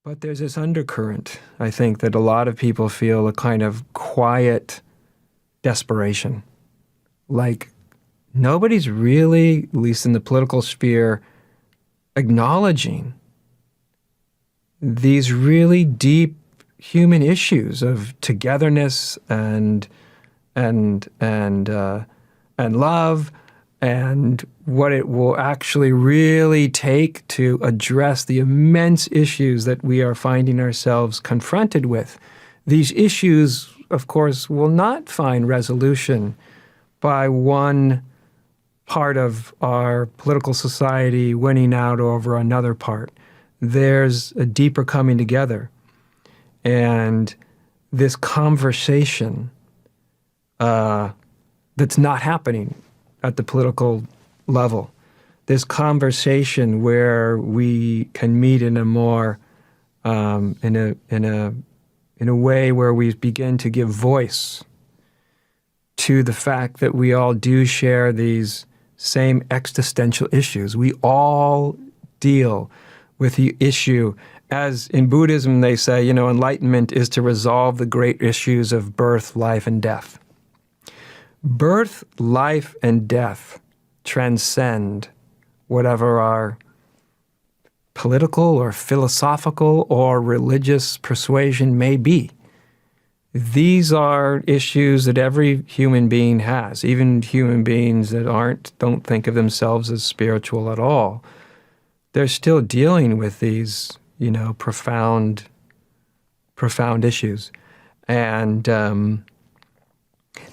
But there's this undercurrent, I think, that a lot of people feel, a kind of quiet desperation. Like nobody's really, at least in the political sphere, acknowledging these really deep human issues of togetherness and love, and what it will actually really take to address the immense issues that we are finding ourselves confronted with. These issues, of course, will not find resolution by one part of our political society winning out over another part. There's a deeper coming together. And this conversation that's not happening at the political level, this conversation where we can meet in a more in a way where we begin to give voice to the fact that we all do share these same existential issues. We all deal with the issue, as in Buddhism they say, enlightenment is to resolve the great issues of birth, life, and death. Birth, life, and death transcend whatever our political or philosophical or religious persuasion may be. These are issues that every human being has, even human beings that don't think of themselves as spiritual at all. They're still dealing with these, profound issues. And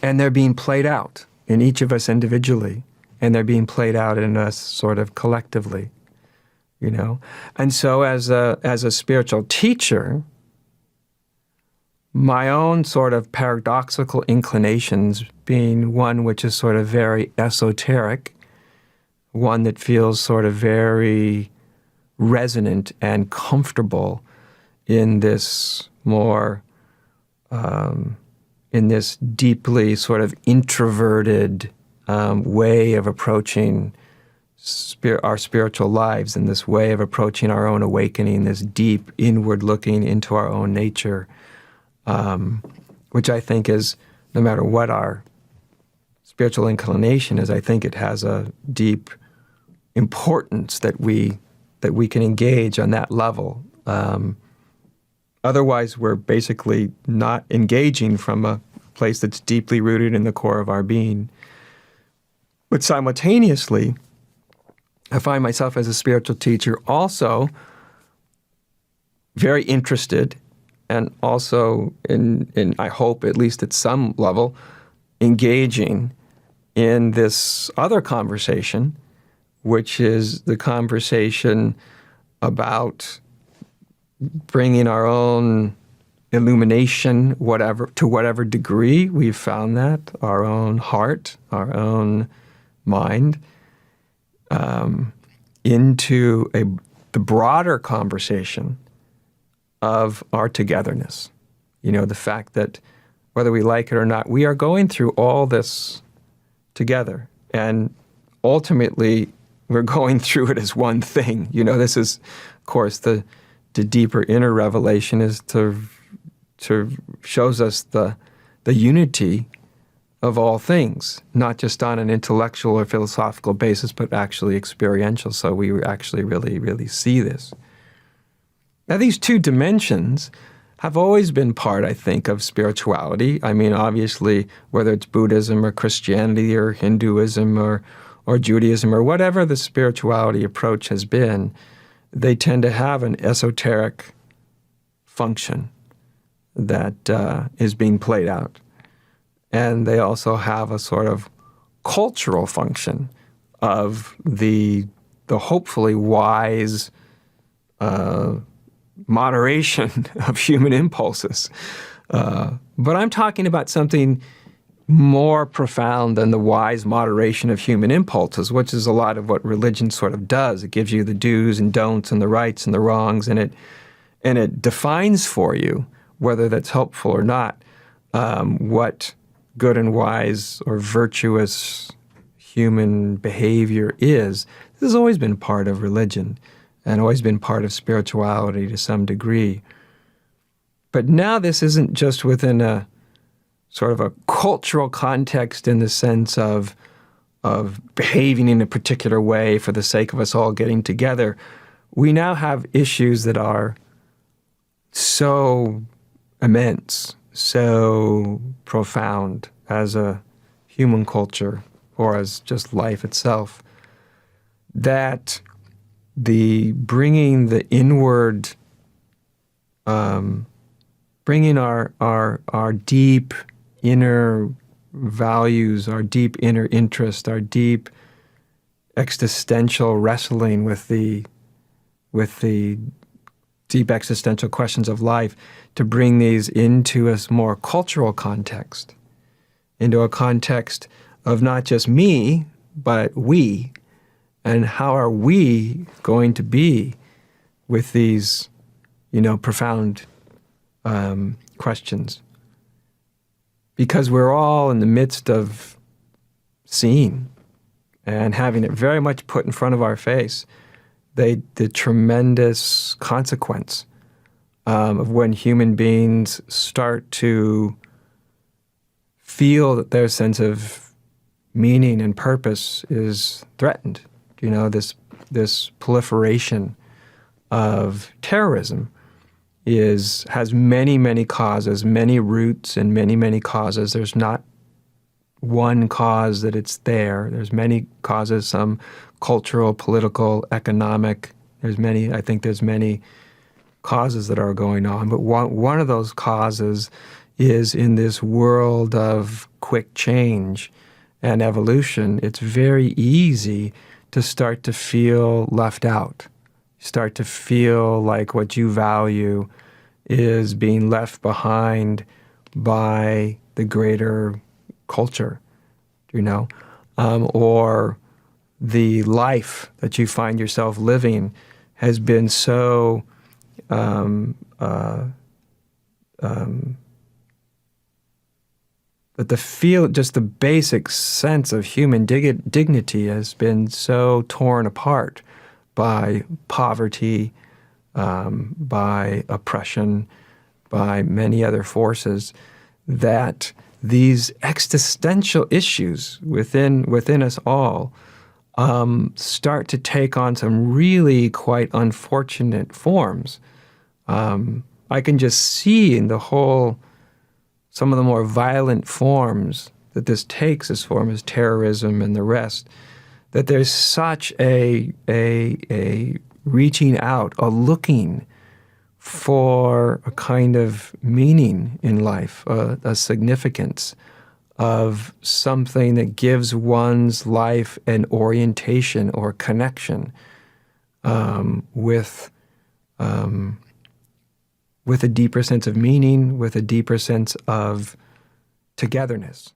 they're being played out in each of us individually, and they're being played out in us sort of collectively, And so as a spiritual teacher, my own sort of paradoxical inclinations being one which is sort of very esoteric, one that feels sort of very resonant and comfortable in this more, in this deeply sort of introverted way of approaching our spiritual lives, in this way of approaching our own awakening, this deep inward looking into our own nature, which I think is, no matter what our spiritual inclination is, I think it has a deep importance that we can engage on that level. Otherwise, we're basically not engaging from a place that's deeply rooted in the core of our being. But simultaneously, I find myself as a spiritual teacher also very interested, and also in I hope, at least at some level, engaging in this other conversation, which is the conversation about bringing our own illumination, to whatever degree we've found that, our own heart, our own mind, into the broader conversation of our togetherness. The fact that whether we like it or not, we are going through all this together. And ultimately, we're going through it as one thing. This is, of course, the deeper inner revelation is to shows us the unity of all things, not just on an intellectual or philosophical basis, but actually experiential. So we actually really, really see this. Now, these two dimensions have always been part, I think, of spirituality. I mean, obviously, whether it's Buddhism or Christianity or Hinduism or Judaism or whatever the spirituality approach has been, they tend to have an esoteric function that is being played out. And they also have a sort of cultural function of the hopefully wise moderation of human impulses. But I'm talking about something more profound than the wise moderation of human impulses, which is a lot of what religion sort of does. It gives you the do's and don'ts and the rights and the wrongs, and it defines for you, whether that's helpful or not, what good and wise or virtuous human behavior is. This has always been part of religion. and always been part of spirituality to some degree. But now this isn't just within a sort of a cultural context in the sense of behaving in a particular way for the sake of us all getting together. We now have issues that are so immense, so profound as a human culture or as just life itself, that the bringing the inward, bringing our deep inner values, our deep inner interest, our deep existential wrestling with the deep existential questions of life, to bring these into a more cultural context, into a context of not just me, but we, and how are we going to be with these, profound questions. Because we're all in the midst of seeing and having it very much put in front of our face, the tremendous consequence of when human beings start to feel that their sense of meaning and purpose is threatened. This proliferation of terrorism has many, many causes, many roots and many, many causes. There's not one cause that it's there. There's many causes, some cultural, political, economic. I think there's many causes that are going on. But one of those causes is in this world of quick change and evolution, it's very easy to start to feel left out. Start to feel like what you value is being left behind by the greater culture, or the life that you find yourself living has been so that just the basic sense of human dignity has been so torn apart by poverty, by oppression, by many other forces, that these existential issues within us all start to take on some really quite unfortunate forms. I can just see in some of the more violent forms that this takes, this form is terrorism and the rest, that there's such a reaching out, a looking for a kind of meaning in life, a significance of something that gives one's life an orientation or connection with a deeper sense of meaning, with a deeper sense of togetherness.